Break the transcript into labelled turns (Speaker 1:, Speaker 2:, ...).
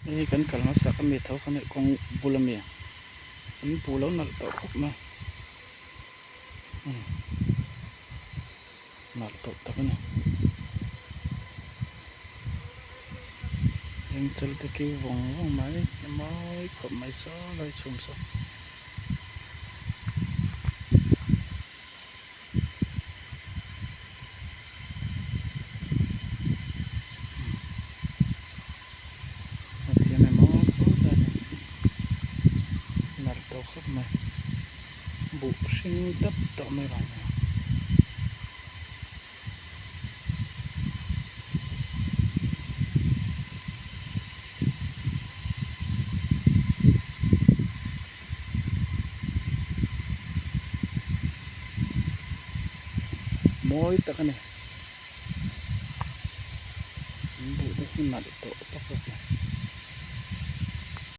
Speaker 1: นี่กันkalma sa kami thau khane kong bulamia an pulo nal to khop na nal to takana em chal te ki wong wong mai khop mai so lai chum so athiame mo ko da nal to khop mai bu sing tap to mai ba moi takane bu de nal to to